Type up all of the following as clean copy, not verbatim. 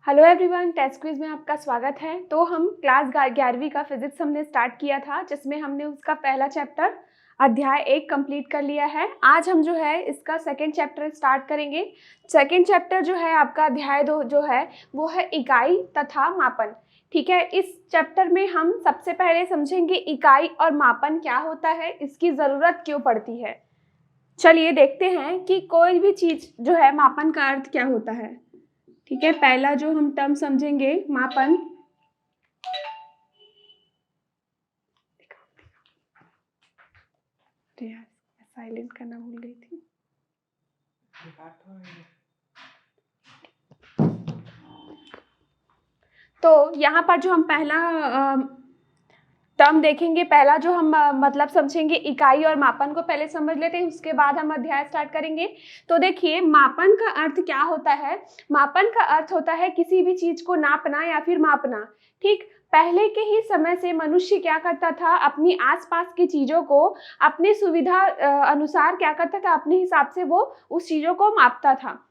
Hello everyone, test quiz में आपका स्वागत है। तो हम क्लास 11वीं का फिजिक्स हमने स्टार्ट किया था, जिसमें हमने उसका पहला चैप्टर अध्याय 1 कंप्लीट कर लिया है। आज हम जो है इसका सेकंड चैप्टर स्टार्ट करेंगे। सेकंड चैप्टर जो है आपका अध्याय 2 जो है वो है इकाई तथा मापन। ठीक है, इस चैप्टर में हम सबसे पहले समझेंगे इकाई और मापन क्या होता है, इसकी ज़रूरत क्यों पड़ती है। चलिए देखते हैं कि कोई भी चीज़ जो है मापन का अर्थ क्या होता है। ठीक है, पहला जो हम टर्म समझेंगे मापन। साइलेंट करना भूल गई थी। तो यहाँ पर जो हम पहला टर्म देखेंगे, पहला जो हम मतलब समझेंगे इकाई और मापन को पहले समझ लेते हैं, उसके बाद हम अध्याय स्टार्ट करेंगे। तो देखिए, मापन का अर्थ क्या होता है। मापन का अर्थ होता है किसी भी चीज को नापना या फिर मापना। ठीक, पहले के ही समय से मनुष्य क्या करता था, अपनी आसपास की चीजों को अपनी सुविधा अनुसार क्या करता था, अपने हिसाब से वो उस चीजों को मापता था।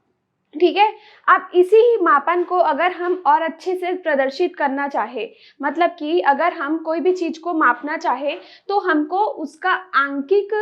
ठीक है, अब इसी ही मापन को अगर हम और अच्छे से प्रदर्शित करना चाहे, मतलब कि अगर हम कोई भी चीज को मापना चाहे तो हमको उसका आंकिक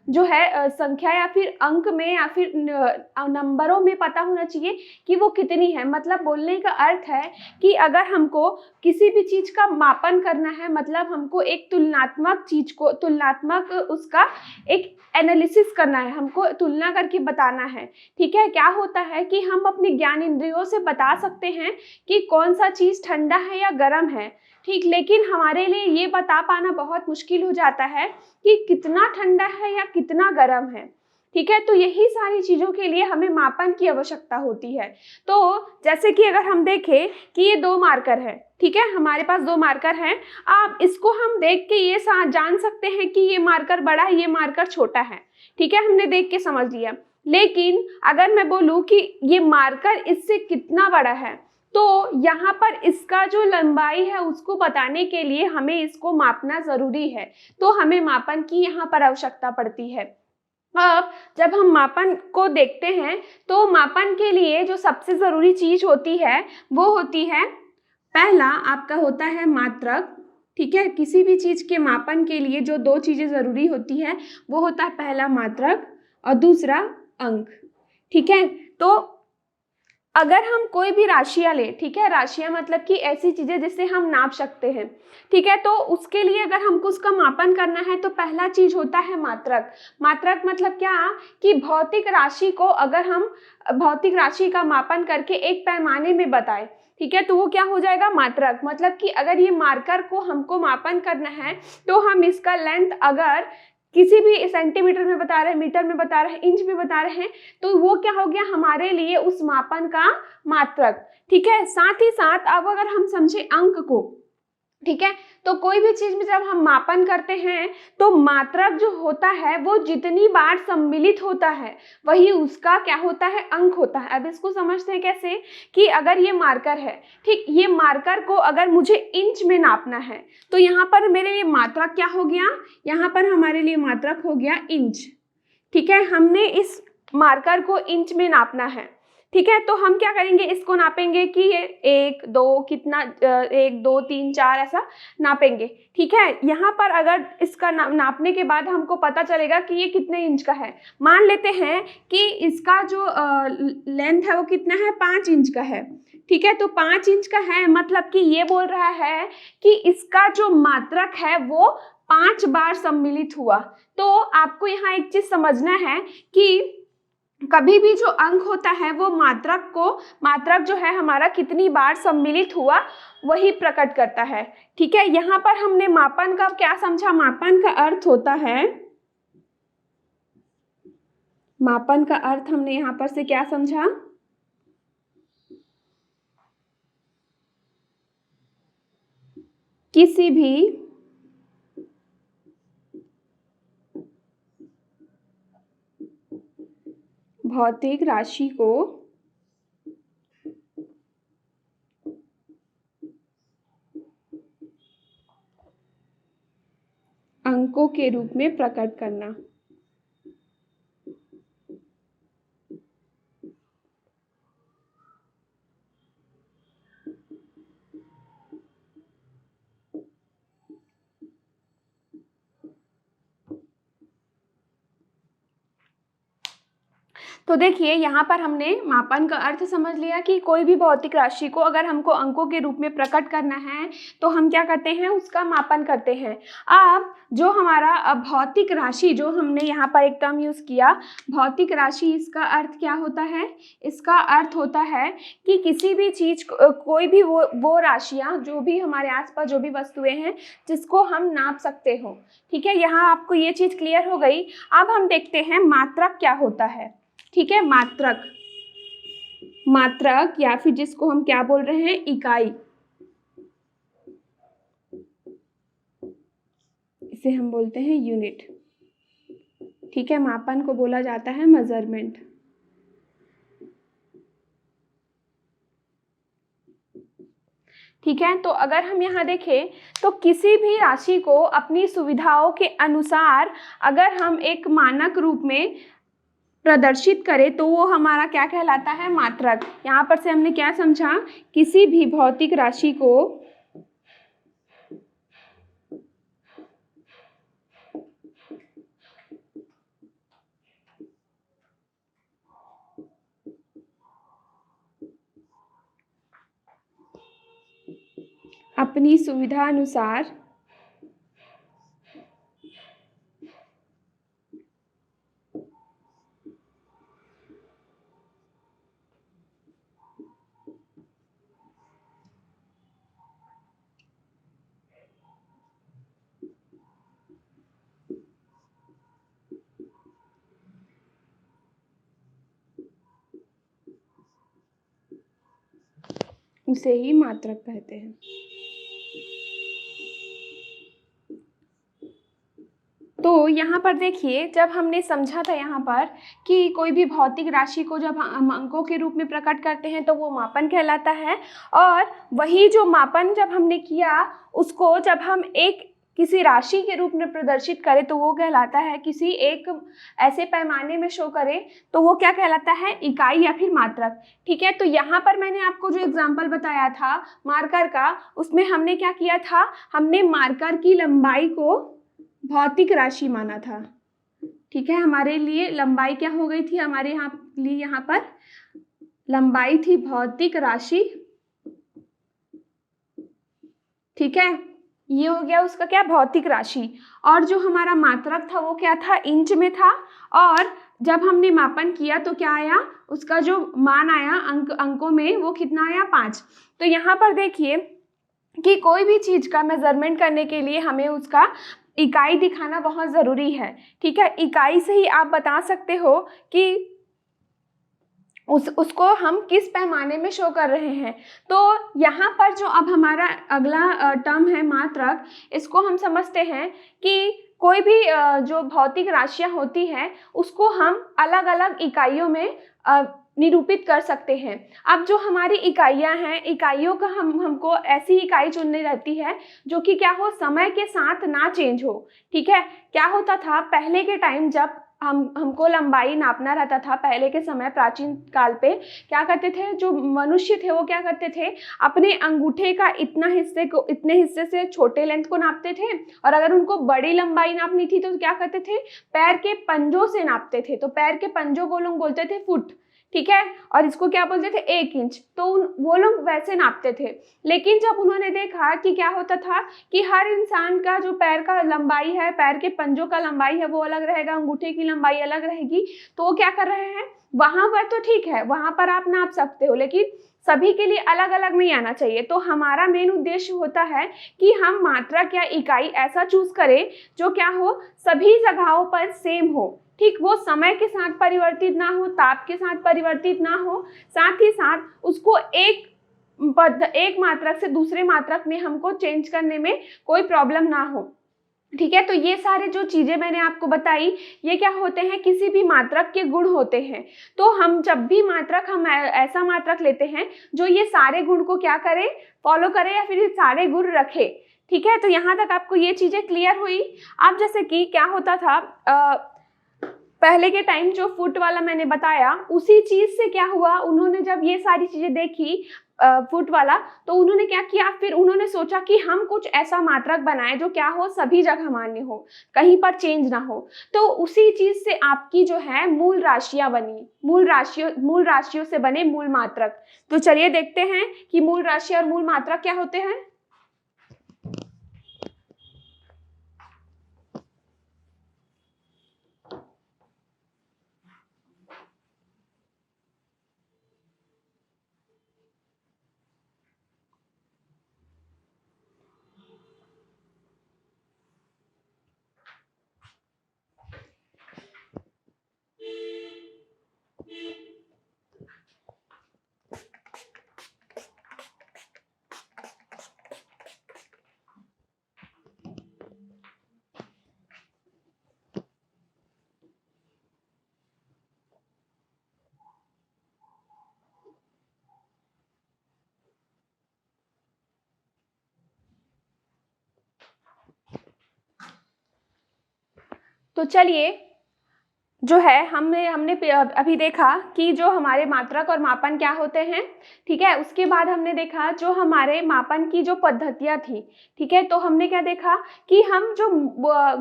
जो है संख्या या फिर अंक में या फिर नंबरों में पता होना चाहिए कि वो कितनी है। मतलब बोलने का अर्थ है कि अगर हमको किसी भी चीज का मापन करना है, मतलब हमको एक तुलनात्मक उसका एक एनालिसिस करना है, हमको तुलना करके बताना है। ठीक है, क्या होता है कि हम अपने ज्ञान इंद्रियों से बता सकते हैं कि कौन सा चीज ठंडा है या गर्म है। ठीक, लेकिन हमारे लिए ये बता पाना बहुत मुश्किल हो जाता है कि कितना ठंडा है या कितना गर्म है। ठीक है, तो यही सारी चीजों के लिए हमें मापन की आवश्यकता होती है। तो जैसे कि अगर हम देखें कि ये 2 मार्कर है, ठीक है, हमारे पास 2 मार्कर हैं। अब इसको हम देख के ये जान सकते हैं कि ये मार्कर बड़ा है, ये मार्कर छोटा है। ठीक है, हमने देख के समझ लिया। लेकिन अगर मैं बोलूं कि ये मार्कर इससे कितना बड़ा है, तो यहाँ पर इसका जो लंबाई है उसको बताने के लिए हमें इसको मापना जरूरी है। तो हमें मापन की यहाँ पर आवश्यकता पड़ती है। अब जब हम मापन को देखते हैं तो मापन के लिए जो सबसे जरूरी चीज होती है वो होती है, पहला आपका होता है मात्रक। ठीक है, किसी भी चीज के मापन के लिए जो 2 चीजें जरूरी होती है वो होता है, पहला मात्रक और दूसरा अंक। ठीक है, तो अगर हम कोई भी राशियां ले, ठीक है, राशियां मतलब कि ऐसी चीजें जिसे हम नाप सकते हैं। ठीक है, तो उसके लिए अगर हमको उसका मापन करना है तो पहला चीज होता है मात्रक। मात्रक मतलब क्या कि भौतिक राशि को अगर हम भौतिक राशि का मापन करके एक पैमाने में बताएं, ठीक है, तो वो क्या हो जाएगा, मात्रक। मतलब कि अगर ये मार्कर को हमको मापन करना है तो हम इसका लेंथ अगर किसी भी सेंटीमीटर में बता रहे हैं, मीटर में बता रहे हैं, इंच में बता रहे हैं, तो वो क्या हो गया हमारे लिए उस मापन का मात्रक। ठीक है, साथ ही साथ अब अगर हम समझे अंक को, ठीक है, तो कोई भी चीज में जब हम मापन करते हैं तो मात्रक जो होता है वो जितनी बार सम्मिलित होता है वही उसका क्या होता है, अंक होता है। अब इसको समझते हैं कैसे, कि अगर ये मार्कर है, ठीक, ये मार्कर को अगर मुझे इंच में नापना है तो यहाँ पर मेरे लिए मात्रक क्या हो गया, यहाँ पर हमारे लिए मात्रक हो गया इंच। ठीक है, हमने इस मार्कर को इंच में नापना है। ठीक है, तो हम क्या करेंगे, इसको नापेंगे कि ये 1 2 कितना 1 2 3 4 ऐसा नापेंगे। ठीक है, यहाँ पर अगर इसका नापने के बाद हमको पता चलेगा कि ये कितने इंच का है। मान लेते हैं कि इसका जो लेंथ है वो कितना है, 5 इंच का है। ठीक है, तो 5 इंच का है, मतलब कि ये बोल रहा है कि इसका जो मात्रक है वो 5 बार सम्मिलित हुआ। तो आपको यहाँ एक चीज समझना है कि कभी भी जो अंक होता है वो मात्रक जो है हमारा कितनी बार सम्मिलित हुआ वही प्रकट करता है। ठीक है, यहाँ पर हमने मापन का क्या समझा, मापन का अर्थ होता है, मापन का अर्थ हमने यहाँ पर से क्या समझा, किसी भी भौतिक राशि को अंकों के रूप में प्रकट करना। तो देखिए यहाँ पर हमने मापन का अर्थ समझ लिया कि कोई भी भौतिक राशि को अगर हमको अंकों के रूप में प्रकट करना है तो हम क्या करते हैं, उसका मापन करते हैं। अब जो हमारा भौतिक राशि, जो हमने यहाँ पर एक टर्म यूज़ किया भौतिक राशि, इसका अर्थ क्या होता है? इसका अर्थ होता है कि किसी भी चीज़, कोई भी वो राशियाँ जो भी हमारे आसपास जो भी वस्तुएं हैं जिसको हम नाप सकते हो। ठीक है, यहाँ आपको ये चीज़ क्लियर हो गई। अब हम देखते हैं मात्रक क्या होता है। ठीक है, मात्रक, मात्रक या फिर जिसको हम क्या बोल रहे हैं, इकाई, इसे हम बोलते हैं यूनिट। ठीक है, मापन को बोला जाता है मेजरमेंट। ठीक है, तो अगर हम यहाँ देखें तो किसी भी राशि को अपनी सुविधाओं के अनुसार अगर हम एक मानक रूप में प्रदर्शित करें तो वो हमारा क्या कहलाता है, मात्रक। यहाँ पर से हमने क्या समझा, किसी भी भौतिक राशि को अपनी सुविधा अनुसार उसे ही मात्रक कहते हैं। तो यहाँ पर देखिए, जब हमने समझा था यहाँ पर कि कोई भी भौतिक राशि को जब हम अंकों के रूप में प्रकट करते हैं तो वो मापन कहलाता है, और वही जो मापन जब हमने किया उसको जब हम एक किसी राशि के रूप में प्रदर्शित करें तो वो कहलाता है, किसी एक ऐसे पैमाने में शो करें तो वो क्या कहलाता है, इकाई या फिर मात्रक। ठीक है, तो यहाँ पर मैंने आपको जो एग्जाम्पल बताया था मार्कर का, उसमें हमने क्या किया था, हमने मार्कर की लंबाई को भौतिक राशि माना था। ठीक है, हमारे लिए लंबाई क्या हो गई थी, हमारे यहाँ पर लंबाई थी भौतिक राशि। ठीक है, ये हो गया उसका क्या, भौतिक राशि। और जो हमारा मात्रक था वो क्या था, इंच में था, और जब हमने मापन किया तो क्या आया, उसका जो मान आया अंकों में वो कितना आया, 5। तो यहाँ पर देखिए कि कोई भी चीज़ का मेजरमेंट करने के लिए हमें उसका इकाई दिखाना बहुत ज़रूरी है। ठीक है, इकाई से ही आप बता सकते हो कि उसको हम किस पैमाने में शो कर रहे हैं। तो यहाँ पर जो अब हमारा अगला टर्म है मात्रक, इसको हम समझते हैं कि कोई भी जो भौतिक राशियाँ होती हैं उसको हम अलग अलग इकाइयों में निरूपित कर सकते हैं। अब जो हमारी इकाइयाँ हैं, इकाइयों का हमको ऐसी इकाई चुननी रहती है जो कि क्या हो, समय के साथ ना चेंज हो। ठीक है, क्या होता था पहले के टाइम जब हमको लंबाई नापना रहता था, पहले के समय प्राचीन काल पे क्या करते थे, जो मनुष्य थे वो क्या करते थे, अपने अंगूठे का इतने हिस्से से छोटे लेंथ को नापते थे, और अगर उनको बड़ी लंबाई नापनी थी तो क्या करते थे, पैर के पंजों से नापते थे। तो पैर के पंजों को लोग बोलते थे फुट। ठीक है, और इसको क्या बोलते थे, 1 इंच। तो वो लोग वैसे नापते थे। लेकिन जब उन्होंने देखा कि क्या होता था कि हर इंसान का जो पैर का लंबाई है, पैर के पंजों का लंबाई है वो अलग रहेगा, अंगूठे की लंबाई अलग रहेगी, तो वो क्या कर रहे हैं, वहां पर तो ठीक है, वहां पर आप नाप सकते हो, लेकिन सभी के लिए अलग अलग नहीं आना चाहिए। तो हमारा मेन उद्देश्य होता है कि हम मात्रक या इकाई ऐसा चूज करें जो क्या हो, सभी जगहों पर सेम हो। ठीक, वो समय के साथ परिवर्तित ना हो, ताप के साथ परिवर्तित ना हो, साथ ही साथ उसको एक मात्रक से दूसरे मात्रक में हमको चेंज करने में कोई प्रॉब्लम ना हो। ठीक है, तो ये सारे जो चीजें मैंने आपको बताई ये क्या होते हैं, किसी भी मात्रक के गुण होते हैं। तो हम जब भी मात्रक, हम ऐसा मात्रक लेते हैं जो ये सारे गुण को क्या करे, फॉलो करे, या फिर ये सारे गुण रखे। ठीक है, तो यहाँ तक आपको ये चीजें क्लियर हुई। अब जैसे कि क्या होता था, पहले के टाइम जो फुट वाला मैंने बताया, उसी चीज से क्या हुआ, उन्होंने जब ये सारी चीजें देखी, फुट वाला, तो उन्होंने क्या किया, फिर उन्होंने सोचा कि हम कुछ ऐसा मात्रक बनाए जो क्या हो, सभी जगह मान्य हो, कहीं पर चेंज ना हो। तो उसी चीज से आपकी जो है मूल राशियां बनी, मूल राशियों से बने मूल मात्रक। तो चलिए देखते हैं कि मूल राशि और मूल मात्रक क्या होते हैं। तो चलिए, जो है हमने अभी देखा कि जो हमारे मात्रक और मापन क्या होते हैं, ठीक है। उसके बाद हमने देखा जो हमारे मापन की जो पद्धतियां थी, ठीक है। तो हमने क्या देखा कि हम जो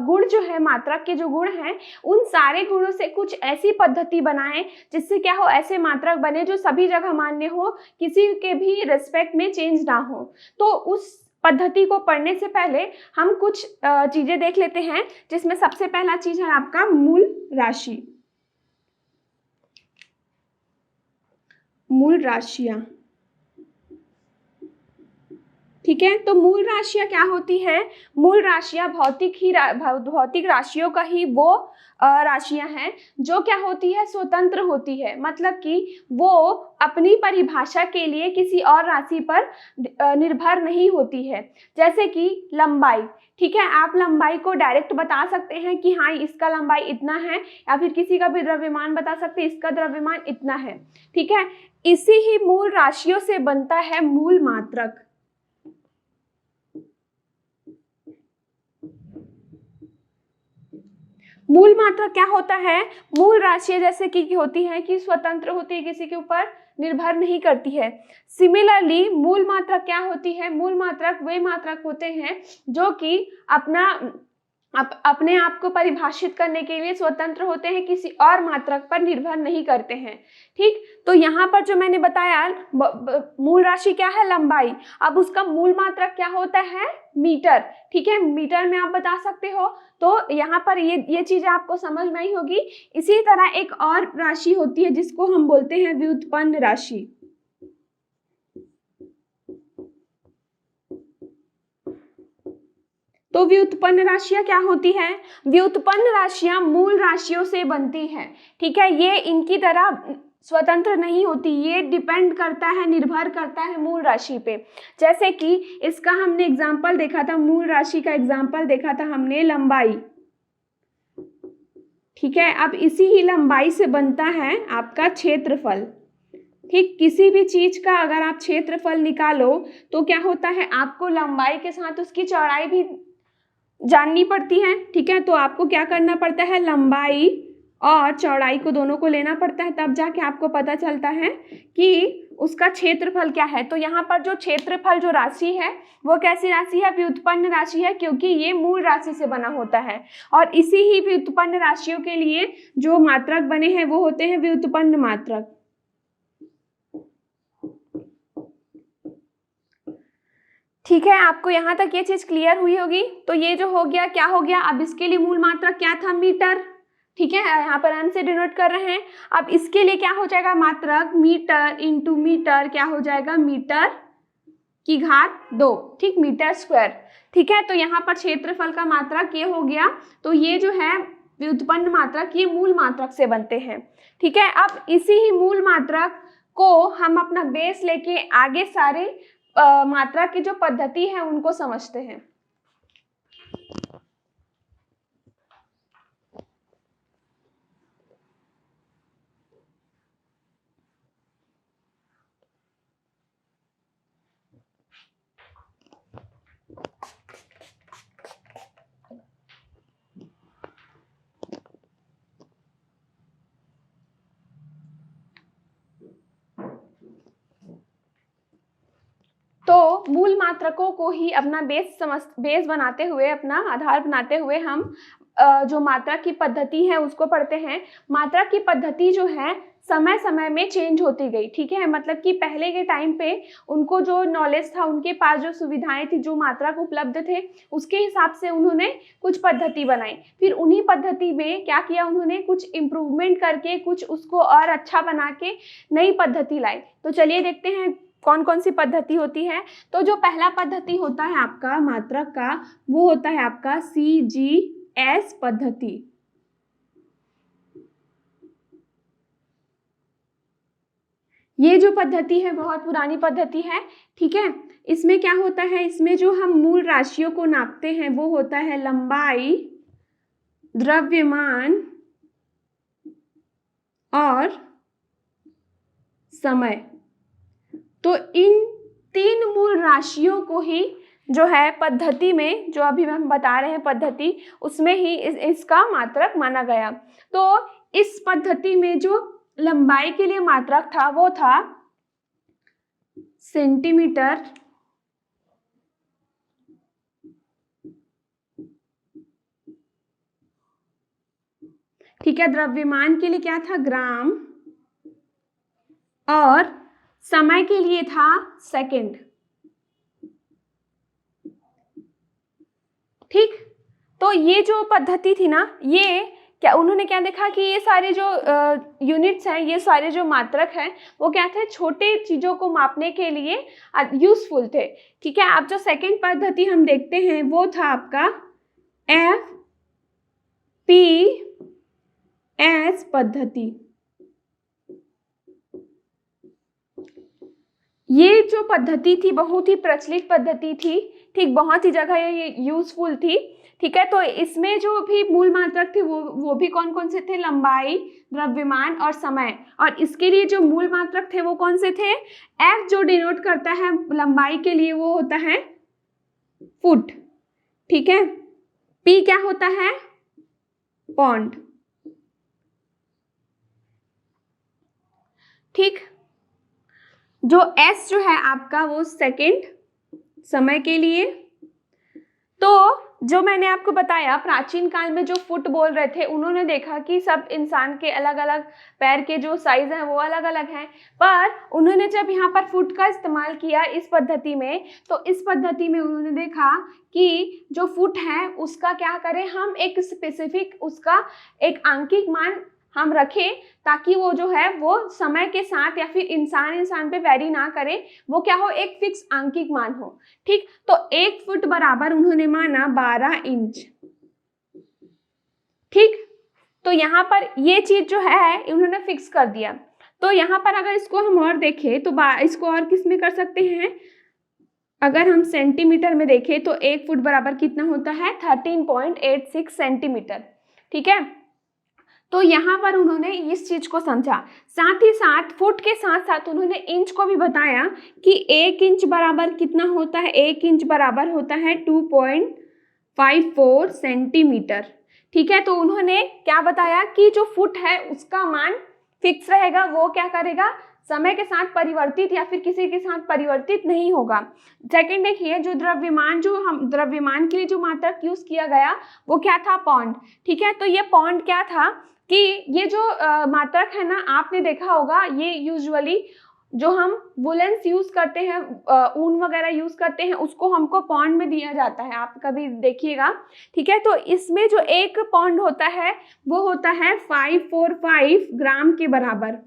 गुण जो है, मात्रक के जो गुण हैं, उन सारे गुणों से कुछ ऐसी पद्धति बनाएं जिससे क्या हो, ऐसे मात्रक बने जो सभी जगह मान्य हो, किसी के भी रेस्पेक्ट में चेंज ना हो। तो उस पद्धति को पढ़ने से पहले हम कुछ चीजें देख लेते हैं, जिसमें सबसे पहला चीज है आपका मूल राशि, मूल राशियां, ठीक है। तो मूल राशियां क्या होती हैं? मूल राशियां भौतिक राशियों का ही वो राशियां हैं जो क्या होती है, स्वतंत्र होती है। मतलब कि वो अपनी परिभाषा के लिए किसी और राशि पर निर्भर नहीं होती है। जैसे कि लंबाई, ठीक है। आप लंबाई को डायरेक्ट बता सकते हैं कि हाँ इसका लंबाई इतना है, या फिर किसी का भी द्रव्यमान बता सकते हैं इसका द्रव्यमान इतना है, ठीक है। इसी ही मूल राशियों से बनता है मूल मात्रक। मूल मात्रक क्या होता है? मूल राशि जैसे कि होती है कि स्वतंत्र होती है, किसी के ऊपर निर्भर नहीं करती है। सिमिलरली मूल मात्रक क्या होती है? मूल मात्रक वे मात्रक होते हैं जो कि अपने आप को परिभाषित करने के लिए स्वतंत्र होते हैं, किसी और मात्रक पर निर्भर नहीं करते हैं, ठीक। तो यहाँ पर जो मैंने बताया, मूल राशि क्या है? लंबाई। अब उसका मूल मात्रक क्या होता है? मीटर, ठीक है। मीटर में आप बता सकते हो। तो यहाँ पर ये चीजें आपको समझ में आई होगी। इसी तरह एक और राशि होती है जिसको हम बोलते हैं व्युत्पन्न राशि। तो व्युत्पन्न राशियां क्या होती हैं? व्युत्पन्न राशियां मूल राशियों से बनती हैं, ठीक है। ये इनकी तरह स्वतंत्र नहीं होती, ये डिपेंड करता है, निर्भर करता है मूल राशि पे। जैसे कि इसका हमने एग्जाम्पल देखा था, मूल राशि का एग्जाम्पल देखा था हमने, लंबाई, ठीक है। अब इसी ही लंबाई से बनता है आपका क्षेत्रफल, ठीक। किसी भी चीज का अगर आप क्षेत्रफल निकालो तो क्या होता है, आपको लंबाई के साथ उसकी चौड़ाई भी जाननी पड़ती है, ठीक है। तो आपको क्या करना पड़ता है, लंबाई और चौड़ाई को दोनों को लेना पड़ता है, तब जाके आपको पता चलता है कि उसका क्षेत्रफल क्या है। तो यहाँ पर जो क्षेत्रफल जो राशि है वो कैसी राशि है? व्युत्पन्न राशि है, क्योंकि ये मूल राशि से बना होता है। और इसी ही व्युत्पन्न राशियों के लिए जो मात्रक बने हैं वो होते हैं व्युत्पन्न मात्रक। ठीक है, आपको यहाँ तक ये चीज क्लियर हुई होगी। तो ये जो हो गया, क्या हो गया, अब इसके लिए मूल मात्रक क्या था? मीटर, ठीक है। यहाँ पर एम से डिनोट कर रहे हैं। अब इसके लिए क्या हो जाएगा? मात्रक मीटर इंटू मीटर क्या हो जाएगा? मीटर की घात 2, ठीक, मीटर स्क्वायर, ठीक है। तो यहाँ पर क्षेत्रफल का मात्रक ये हो गया। तो ये जो है व्युत्पन्न मात्रक, ये मूल मात्रक से बनते हैं, ठीक है। अब इसी ही मूल मात्रक को हम अपना बेस लेके आगे सारे मात्रा की जो पद्धति है उनको समझते हैं। मूल मात्रकों को ही अपना बेस बनाते हुए, अपना आधार बनाते हुए हम जो मात्रा की पद्धति है उसको पढ़ते हैं। मात्रा की पद्धति जो है समय समय में चेंज होती गई, ठीक है। मतलब कि पहले के टाइम पे उनको जो नॉलेज था, उनके पास जो सुविधाएं थी, जो मात्रक उपलब्ध थे, उसके हिसाब से उन्होंने कुछ पद्धति बनाई। फिर उन्हीं पद्धति में क्या किया, उन्होंने कुछ इम्प्रूवमेंट करके, कुछ उसको और अच्छा बना के नई पद्धति लाई। तो चलिए देखते हैं कौन कौन सी पद्धति होती है। तो जो पहला पद्धति होता है आपका मात्रक का, वो होता है आपका CGS पद्धति। ये जो पद्धति है बहुत पुरानी पद्धति है, ठीक है। इसमें क्या होता है, इसमें जो हम मूल राशियों को नापते हैं वो होता है लंबाई, द्रव्यमान और समय। तो इन तीन मूल राशियों को ही जो है पद्धति में, जो अभी हम बता रहे हैं पद्धति, उसमें ही इसका मात्रक माना गया। तो इस पद्धति में जो लंबाई के लिए मात्रक था वो था सेंटीमीटर, ठीक है। द्रव्यमान के लिए क्या था, ग्राम, और समय के लिए था सेकंड, ठीक। तो ये जो पद्धति थी ना, ये क्या उन्होंने क्या देखा कि ये सारे जो यूनिट्स हैं, ये सारे जो मात्रक हैं, वो क्या थे, छोटे चीजों को मापने के लिए यूजफुल थे, ठीक है। अब जो सेकंड पद्धति हम देखते हैं वो था आपका FPS पद्धति। ये जो पद्धति थी बहुत ही प्रचलित पद्धति थी, ठीक। बहुत ही जगह ये यूजफुल थी, ठीक है। तो इसमें जो भी मूल मात्रक थे वो भी कौन कौन से थे, लंबाई, द्रव्यमान और समय। और इसके लिए जो मूल मात्रक थे वो कौन से थे, F जो डिनोट करता है लंबाई के लिए वो होता है फुट, ठीक है। P क्या होता है, पौंड, ठीक। जो S जो है आपका वो सेकंड, समय के लिए। तो जो मैंने आपको बताया प्राचीन काल में जो फुट बोल रहे थे, उन्होंने देखा कि सब इंसान के अलग अलग पैर के जो साइज हैं वो अलग अलग हैं, पर उन्होंने जब यहाँ पर फुट का इस्तेमाल किया इस पद्धति में, तो इस पद्धति में उन्होंने देखा कि जो फुट है उसका क्या करें, हम एक स्पेसिफिक, उसका एक आंकिक मान हम रखें, ताकि वो जो है वो समय के साथ या फिर इंसान पे वैरी ना करे, वो क्या हो, एक फिक्स आंकिक मान हो, ठीक। तो 1 फुट बराबर उन्होंने माना 12 इंच, ठीक। तो यहाँ पर ये चीज जो है उन्होंने फिक्स कर दिया। तो यहाँ पर अगर इसको हम और देखें तो इसको और किस में कर सकते हैं, अगर हम सेंटीमीटर में देखें तो 1 फुट बराबर कितना होता है, 13.86 सेंटीमीटर, ठीक है। तो यहाँ पर उन्होंने इस चीज को समझा, साथ ही साथ फुट के साथ साथ उन्होंने इंच को भी बताया कि 1 इंच बराबर कितना होता है, 1 इंच बराबर होता है 2.54 सेंटीमीटर, ठीक है। तो उन्होंने क्या बताया कि जो फुट है उसका मान फिक्स रहेगा, वो क्या करेगा, समय के साथ परिवर्तित या फिर किसी के साथ परिवर्तित नहीं होगा। सेकंड देखिए, जो द्रव्यमान के लिए जो मात्रक यूज किया गया वो क्या था, पौंड, ठीक है। तो ये पौंड क्या था कि ये जो मात्रक है ना, आपने देखा होगा ये यूजुअली जो हम वुलेंस यूज करते हैं, ऊन वगैरह यूज करते हैं, उसको हमको पौंड में दिया जाता है, आप कभी देखिएगा, ठीक है। तो इसमें जो 1 पौंड होता है वो होता है 545 ग्राम के बराबर,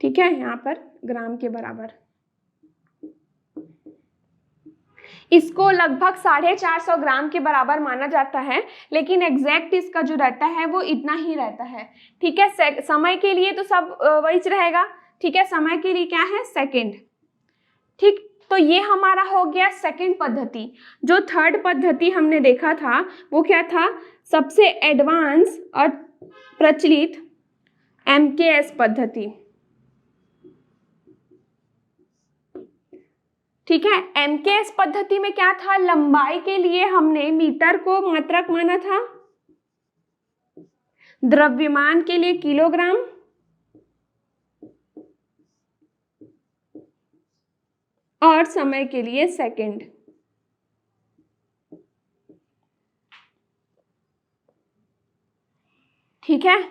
ठीक है, यहाँ पर ग्राम के बराबर। इसको लगभग 450 ग्राम के बराबर माना जाता है, लेकिन एग्जैक्ट इसका जो रहता है वो इतना ही रहता है, ठीक है। समय के लिए तो सब वही रहेगा, ठीक है। समय के लिए क्या है, सेकंड, ठीक। तो ये हमारा हो गया सेकंड पद्धति। जो थर्ड पद्धति हमने देखा था वो क्या था, सबसे एडवांस और प्रचलित MKS पद्धति, ठीक है। MKS पद्धति में क्या था, लंबाई के लिए हमने मीटर को मात्रक माना था, द्रव्यमान के लिए किलोग्राम, और और समय के लिए सेकंड। ठीक है,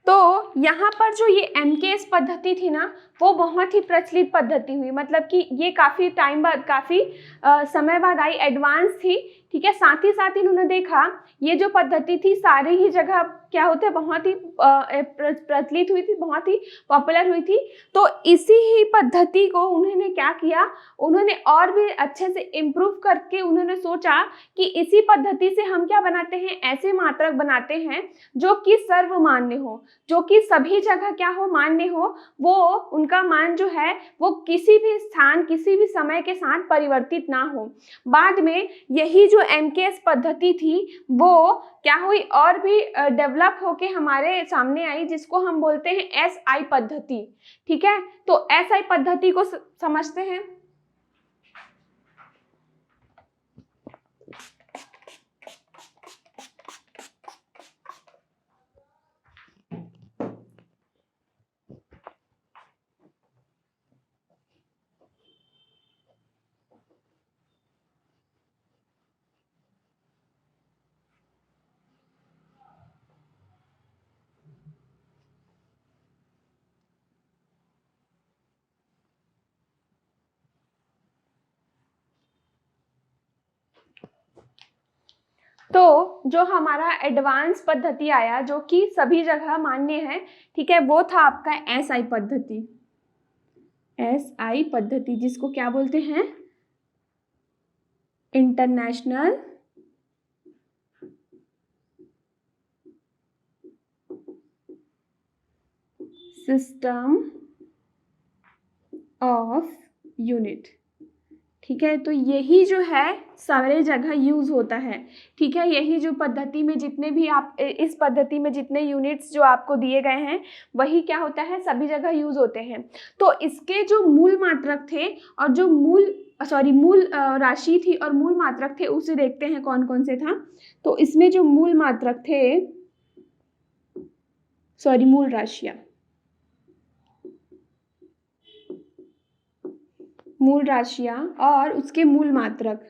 तो यहाँ पर जो ये MKS पद्धति थी ना, वो बहुत ही प्रचलित पद्धति हुई, मतलब कि ये काफ़ी टाइम बाद, काफ़ी समय बाद आई, एडवांस थी। ठीक है, साथ ही साथ इन्होंने देखा ये जो पद्धति थी सारी ही जगह क्या होते हैं, बहुत ही प्रचलित हुई थी, बहुत ही पॉपुलर हुई थी। तो इसी ही पद्धति को उन्होंने क्या किया, उन्होंने और भी अच्छे से इम्प्रूव करके उन्होंने सोचा कि इसी पद्धति से हम क्या बनाते हैं, ऐसे मात्रक बनाते हैं जो कि सर्वमान्य हो, जो कि सभी जगह क्या हो, मान्य हो, वो उनका मान जो है वो किसी भी स्थान, किसी भी समय के साथ परिवर्तित ना हो। बाद में यही जो MKS पद्धति थी वो क्या हुई, और भी डेवलप होके हमारे सामने आई, जिसको हम बोलते हैं SI पद्धति। ठीक है, तो SI पद्धति को समझते हैं। तो जो हमारा एडवांस पद्धति आया, जो कि सभी जगह मान्य है, ठीक है, वो था आपका SI पद्धति। SI पद्धति जिसको क्या बोलते हैं, इंटरनेशनल सिस्टम ऑफ यूनिट। ठीक है, तो यही जो है सारे जगह यूज होता है। ठीक है, यही जो पद्धति में जितने भी आप, इस पद्धति में जितने यूनिट्स जो आपको दिए गए हैं वही क्या होता है, सभी जगह यूज होते हैं। तो इसके जो मूल मात्रक थे और जो मूल राशि थी और मूल मात्रक थे, उसे देखते हैं कौन कौन से था। तो इसमें जो मूल मात्रक थे, मूल राशियां, मूल राशियां और उसके मूल मात्रक।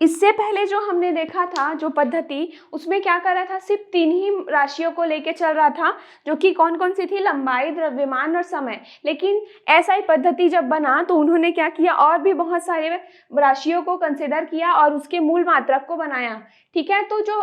इससे पहले जो हमने देखा था जो पद्धति, उसमें क्या कर रहा था, सिर्फ 3 ही राशियों को लेके चल रहा था, जो कि कौन कौन सी थी, लंबाई, द्रव्यमान और समय। लेकिन SI पद्धति जब बना तो उन्होंने क्या किया, और भी बहुत सारे राशियों को कंसिडर किया और उसके मूल मात्रक को बनाया। ठीक है, तो जो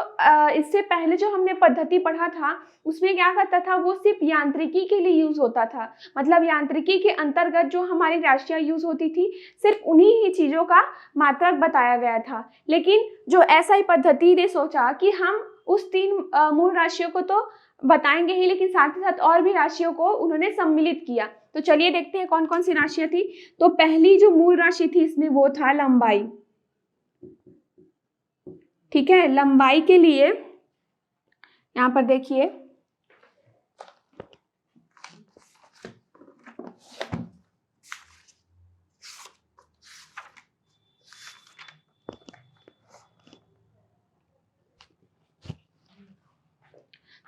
इससे पहले जो हमने पद्धति पढ़ा था उसमें क्या करता था, वो सिर्फ यांत्रिकी के लिए यूज होता था, मतलब यांत्रिकी के अंतर्गत जो हमारी राशियां यूज होती थी, सिर्फ उन्हीं ही चीजों का मात्रक बताया गया था। लेकिन जो SI पद्धति ने सोचा कि हम उस 3 मूल राशियों को तो बताएंगे ही, लेकिन साथ ही साथ और भी राशियों को उन्होंने सम्मिलित किया। तो चलिए देखते हैं कौन कौन सी राशियां थी। तो पहली जो मूल राशि थी इसमें वो था लंबाई। ठीक है, लंबाई के लिए यहाँ पर देखिए,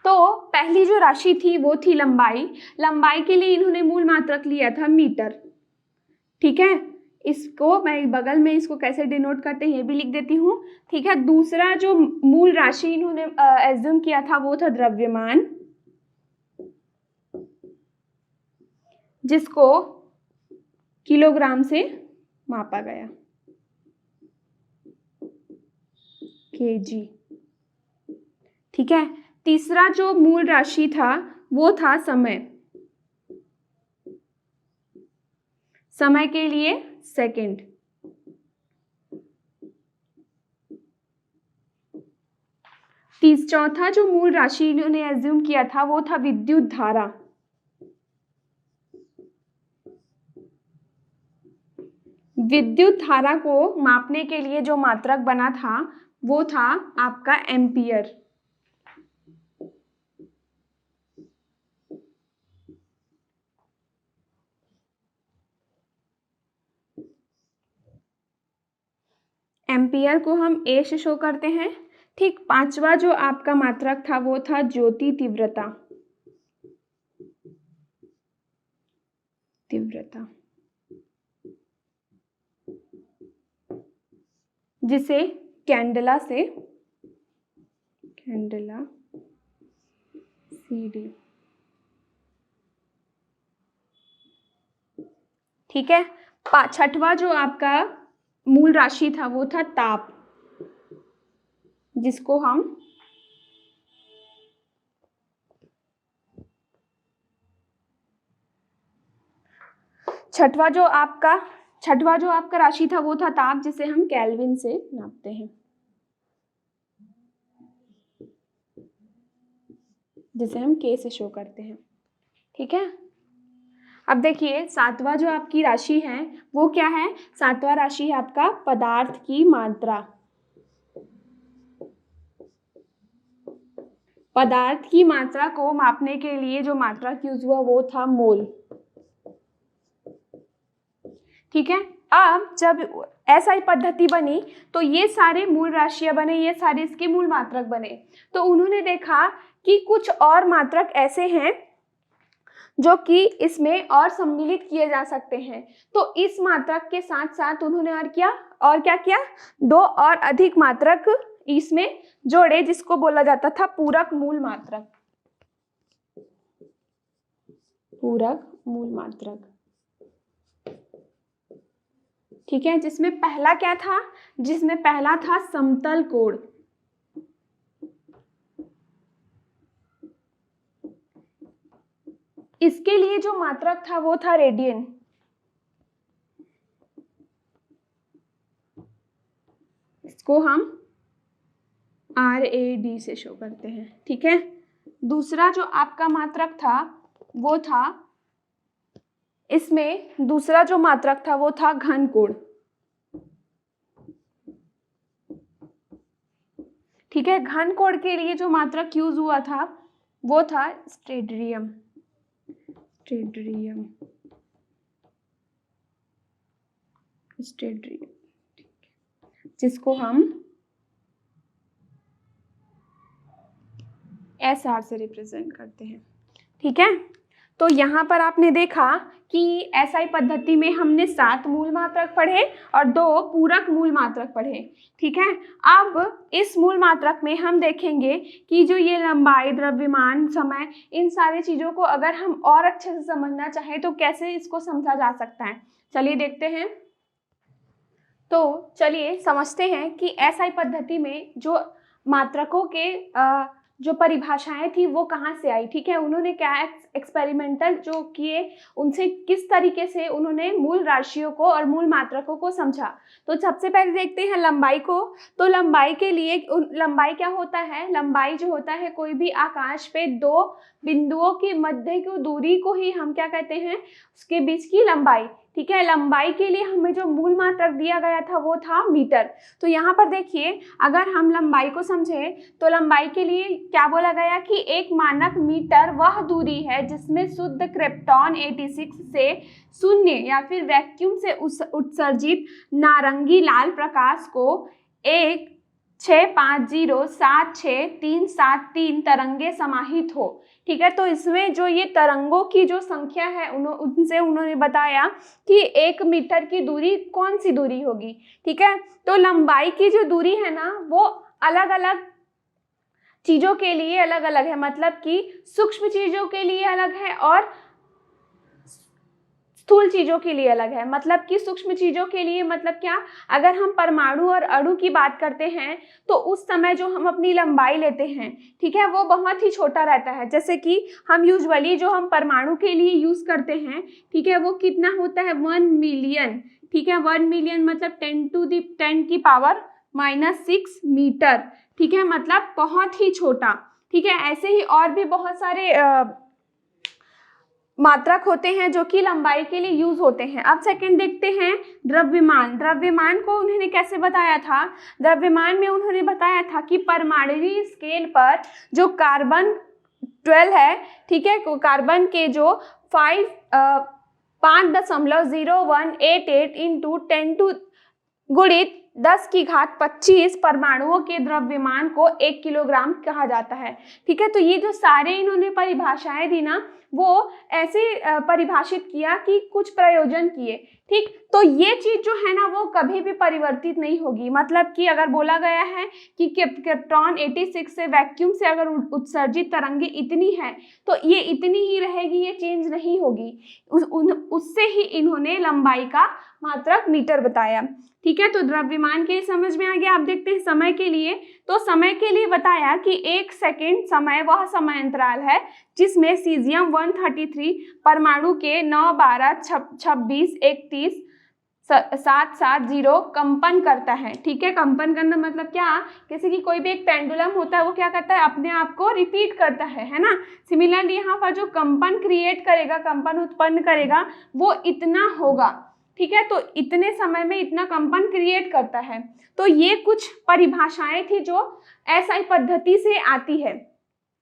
तो पहली जो राशि थी वो थी लंबाई। लंबाई के लिए इन्होंने मूल मात्रक लिया था मीटर। ठीक है, इसको मैं बगल में इसको कैसे डिनोट करते हैं ये भी लिख देती हूँ। ठीक है, दूसरा जो मूल राशि इन्होंने एज्यूम किया था वो था द्रव्यमान, जिसको किलोग्राम से मापा गया, kg। ठीक है, तीसरा जो मूल राशि था वो था समय। समय के लिए सेकंड। चौथा जो मूल राशि इन्होंने एज्यूम किया था वो था विद्युत धारा। विद्युत धारा को मापने के लिए जो मात्रक बना था वो था आपका एम्पियर। एम्पियर को हम A से शो करते हैं। ठीक, पांचवा जो आपका मात्रक था वो था ज्योति तीव्रता। तीव्रता, जिसे कैंडेला CD, ठीक है। छठवां जो आपका मूल राशि था वो था ताप, जिसको हम छठवां जो आपका राशि था वो था ताप, जिसे हम केल्विन से नापते हैं, जिसे हम K से शो करते हैं, ठीक है। अब देखिए सातवां जो आपकी राशि है वो क्या है? सातवां राशि है आपका पदार्थ की मात्रा। पदार्थ की मात्रा को मापने के लिए जो मात्रक यूज हुआ वो था मोल, ठीक है। अब जब SI पद्धति बनी तो ये सारे मूल राशियां बने, ये सारे इसके मूल मात्रक बने। तो उन्होंने देखा कि कुछ और मात्रक ऐसे हैं जो कि इसमें और सम्मिलित किए जा सकते हैं। तो इस मात्रक के साथ साथ उन्होंने और क्या किया? 2 और अधिक मात्रक इसमें जोड़े, जिसको बोला जाता था पूरक मूल मात्रक। पूरक मूल मात्रक, ठीक है। जिसमें पहला क्या था? जिसमें पहला था समतल कोण। इसके लिए जो मात्रक था वो था रेडियन। इसको हम RAD से शो करते हैं, ठीक है। दूसरा जो आपका मात्रक था वो था, इसमें दूसरा जो मात्रक था वो था घन कोण, ठीक है। घन कोण के लिए जो मात्रक यूज हुआ था वो था स्टेडरियम, जिसको हम SR से रिप्रेजेंट करते हैं, ठीक है। तो यहाँ पर आपने देखा कि SI पद्धति में हमने 7 मूल मात्रक पढ़े और 2 पूरक मूल मात्रक पढ़े, ठीक है। अब इस मूल मात्रक में हम देखेंगे कि जो ये लंबाई, द्रव्यमान, समय, इन सारी चीज़ों को अगर हम और अच्छे से समझना चाहें तो कैसे इसको समझा जा सकता है, चलिए देखते हैं। तो चलिए समझते हैं कि SI पद्धति में जो मात्रकों के जो परिभाषाएं थी वो कहाँ से आई, ठीक है। उन्होंने क्या एक्सपेरिमेंटल जो किए, उनसे किस तरीके से उन्होंने मूल राशियों को और मूल मात्रकों को समझा। तो सबसे पहले देखते हैं लंबाई को। तो लंबाई के लिए लंबाई क्या होता है? लंबाई जो होता है कोई भी आकाश पे 2 बिंदुओं की मध्य की दूरी को ही हम क्या कहते हैं? उसके बीच की लंबाई, ठीक है। लंबाई के लिए हमें जो मूल मात्रक दिया गया था वो था मीटर। तो यहाँ पर देखिए, अगर हम लंबाई को समझें तो लंबाई के लिए क्या बोला गया कि एक मानक मीटर वह दूरी है जिसमें शुद्ध क्रिप्टॉन 86 से शून्य या फिर वैक्यूम से उत्सर्जित नारंगी लाल प्रकाश को 165076373 तरंगे समाहित हो, ठीक है। तो इसमें जो ये तरंगों की जो संख्या है उनसे उन्होंने बताया कि 1 मीटर की दूरी कौन सी दूरी होगी, ठीक है। तो लंबाई की जो दूरी है ना वो अलग अलग चीजों के लिए अलग अलग है, मतलब कि सूक्ष्म चीजों के लिए अलग है और स्थूल चीजों के लिए अलग है। मतलब कि सूक्ष्म चीजों के लिए मतलब क्या? अगर हम परमाणु और अणु की बात करते हैं तो उस समय जो हम अपनी लंबाई लेते हैं, ठीक है, वो बहुत ही छोटा रहता है। जैसे कि हम यूजुअली जो हम परमाणु के लिए यूज करते हैं, ठीक है, वो कितना होता है? 1 मिलियन, ठीक है। 1 मिलियन मतलब 10⁻⁻⁻⁶ मीटर, ठीक है, मतलब बहुत ही छोटा, ठीक है। ऐसे ही और भी बहुत सारे मात्रक होते हैं जो कि लंबाई के लिए यूज होते हैं। अब सेकंड देखते हैं द्रव्यमान। द्रव्यमान को उन्होंने कैसे बताया था? द्रव्यमान में उन्होंने बताया था कि परमाणु स्केल पर जो कार्बन 12 है, ठीक है, कार्बन के जो 5.0188 इंटू 10 गुणित 10⁻25 परमाणुओं के द्रव्यमान को 1 किलोग्राम कहा जाता है, ठीक है। तो ये जो सारे इन्होंने परिभाषाएं दी ना वो ऐसे परिभाषित किया कि कुछ प्रयोजन किए, ठीक। तो ये चीज जो है ना वो कभी भी परिवर्तित नहीं होगी। मतलब कि अगर बोला गया है कि क्रिप्टॉन 86 से वैक्यूम से अगर उत्सर्जित तरंगे इतनी है तो ये इतनी ही रहेगी, ये चेंज नहीं होगी। उससे ही इन्होंने लंबाई का मात्रक मीटर बताया, ठीक है। तो द्रव्यमान के लिए समझ में आ गया। आप देखते हैं समय के लिए, तो समय के लिए बताया कि 1 सेकेंड समय वह समय अंतराल है जिसमें सीजियम 133 परमाणु के 9, 12, 26, 31, 770 कंपन करता है, ठीक है। कंपन करना मतलब क्या, जैसे कि कोई भी एक पेंडुलम होता है वो क्या करता है, अपने आप को रिपीट करता है ना। सिमिलरली यहाँ पर जो कंपन क्रिएट करेगा, कंपन उत्पन्न करेगा, वो इतना होगा, ठीक है। तो इतने समय में इतना कंपन क्रिएट करता है। तो ये कुछ परिभाषाएं थी जो एसआई पद्धति से आती है,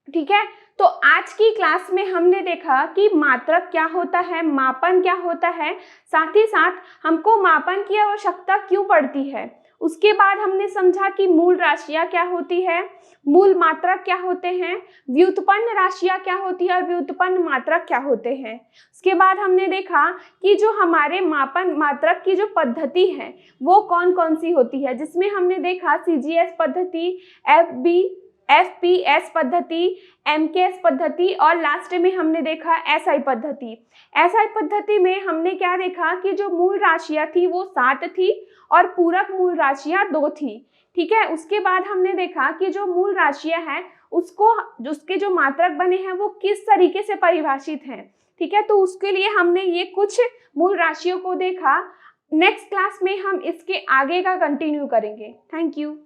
ठीक है। तो आज की क्लास में हमने देखा कि मात्रक क्या होता है, मापन क्या होता है, साथ ही साथ हमको मापन की आवश्यकता क्यों पड़ती है। उसके बाद हमने समझा कि मूल राशियां क्या होती है, मूल मात्रक क्या होते हैं, व्युत्पन्न राशियां क्या होती है और व्युत्पन्न मात्रक क्या होते हैं। उसके बाद हमने देखा कि जो हमारे मापन मात्रक की जो पद्धति है वो कौन कौन सी होती है, जिसमें हमने देखा सीजीएस पद्धति, एफपीएस पद्धति, एमकेएस पद्धति और लास्ट में हमने देखा एसआई पद्धति। एसआई पद्धति में हमने क्या देखा कि जो मूल राशियां थी वो 7 थी और पूरक मूल राशियां 2 थी, ठीक है। उसके बाद हमने देखा कि जो मूल राशियां हैं उसके जो मात्रक बने हैं वो किस तरीके से परिभाषित हैं, ठीक है। तो उसके लिए हमने ये कुछ मूल राशियों को देखा। नेक्स्ट क्लास में हम इसके आगे का कंटिन्यू करेंगे। Thank you.